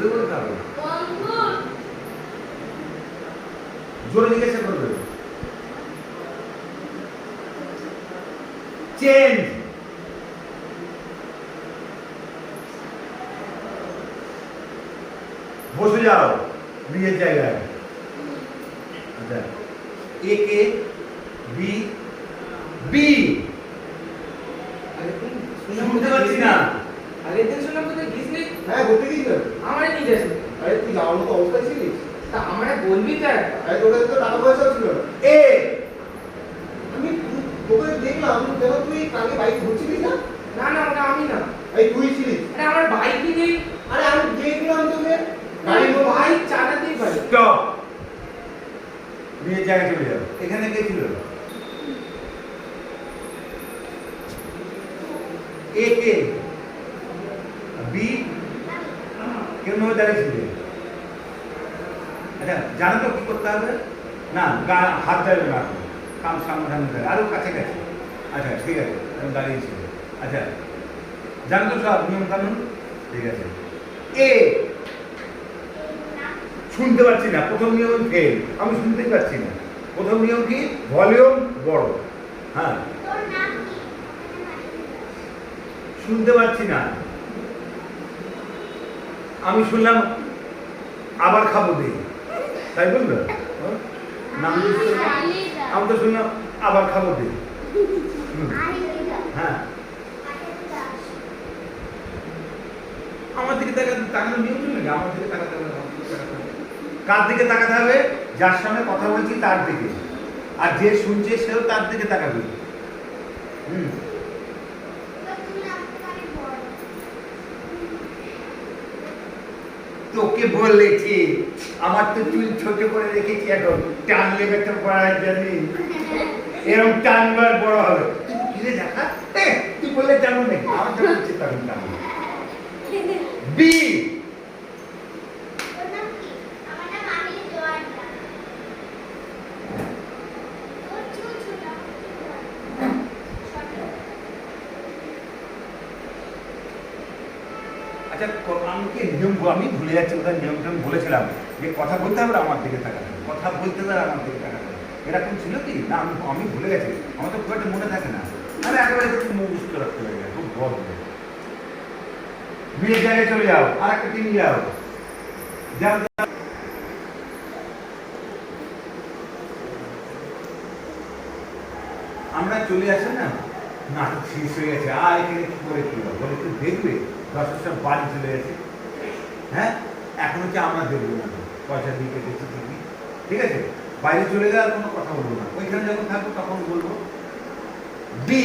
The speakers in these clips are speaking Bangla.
জোরে বলতে হবে, জোরে জিজ্ঞাসা করবে। চেঞ্জ, বসে যাও নিজের জায়গায়। আচ্ছা, এ কে বি, বি শুনতে পাচ্ছি না। আগের দিন শুনলাম তো গিস নেই। হ্যাঁ ঘুরতে গিয়েছিল। আমারে নিয়ে যাস। আরে তুই যাওয়ার মতো অবস্থায় ছিলিস? তা আমারে বলবি তো একটা। আরে তোর কাছে তো টাকা পয়সাও ছিল না। এ আমি তোকে দেখলাম যেন তুই কালকে বাইক ঘুরছিলিস না? না না ওটা আমি না। এই তুই ছিলিস। আরে আমার বাইকই নেই। আরে আমি দেখলাম তোকে গাড়ি গাড়ি বাইক চালাতেই পারি। স্টপ, নিজের জায়গায় চলে যাও। এখানে কে ছিল? এ কে বি কেমন ভাবে দাঁড়িয়েছিল? আচ্ছা, জানো তো কি করতে হবে? না, হাত যাবে না, কাম সামনে সামনে আরো কাছাকাছি। আচ্ছা ঠিক আছে, আমি দাঁড়িয়েছিল। আচ্ছা, জানো তো সব নিয়ম কানুন? ঠিক আছে। এ শুনতে পাচ্ছি না, প্রথম নিয়ম ফেল, আমি শুনতেই পাচ্ছি না। প্রথম নিয়ম কি? ভলিউম বড়। হ্যাঁ, শুনতে পাচ্ছি না, আমি শুনলাম আবার খাবো দে, তাই বললো? নাম আমি তো শুনলাম আবার খাবো দে। হ্যাঁ, আমার দিকে তাকানো নিয়ম ছিল নাকি? আমার দিকে তাকাতে হবে। কার দিকে তাকাতে হবে? যার সঙ্গে কথা বলছি তার দিকে, আর যে শুনছে সেও তার দিকে তাকাবে। তোকে বলেছি, আমার তো চুল ছোট করে রেখেছি, এখন টানলে একটা পড়া জানি, এরকম টানবার বড় হবে। তুই ফিরে দেখা, তুই বললে জানো নাকি? আমার তো বলছি তখন টানবো। বি আচ্ছা, আমি কি নিয়ম আমি ভুলে যাচ্ছি, কোথায় নিয়মটা আমি বলেছিলাম যে কথা বলতে হবে আমার দিকে তাকাতে হবে, কথা বলতে হবে আমার দিকে তাকাতে হবে। এরকম ছিল কি না? আমি ভুলে গেছি, আমার তো খুব একটা মনে থাকে না। আমি একেবারে মুখস্থ রাখতে পারি না, খুব বড়। নিজের জায়গায় চলে যাও, আর একটা টিম যাও। আমরা চলে আসে না, নাটক শেষ হয়ে গেছে, আর এখানে কি করে কি বলে একটু দেখবে, দর্শক সব বাড়ি চলে গেছে। হ্যাঁ, এখন হচ্ছে আমরা দেখবো না, পয়সা দিয়ে কেটেছি ঠিকই, ঠিক আছে? বাইরে চলে গেলে আর কোনো কথা বলবো না, ওইখানে যখন থাকবো তখন বলবো। ডি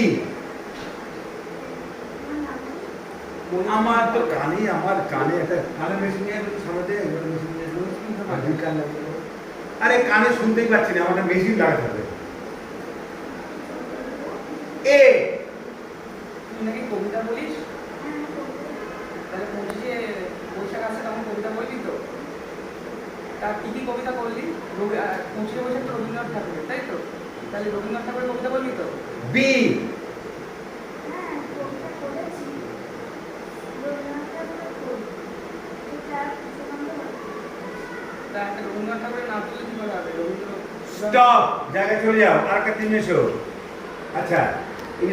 আমার তো কানে, আমার কানে একটা কানে মেশিন নিয়ে সমাজে মেশিন নিয়ে আরে কানে শুনতেই পাচ্ছি না, আমার মেশিন লাগাতে হবে। এ তুই নাকি কবিতা বলিস? তাহলে পঁচিশে বৈশাখ আসছে, তখন কবিতা বলবি তো? তা কি কি কবিতা বললি? 25শে বৈশাখ তো রবীন্দ্রনাথ ঠাকুরের, তাই তো? তাহলে রবীন্দ্রনাথ ঠাকুরের কবিতা বলবি তো? বি তা একটা রবীন্দ্রনাথ ঠাকুরের নাম তুলে কি করে হবে? রবীন্দ্র স্টপ, জায়গায় চলে যাও, আর একটা টিম এসো। আচ্ছা,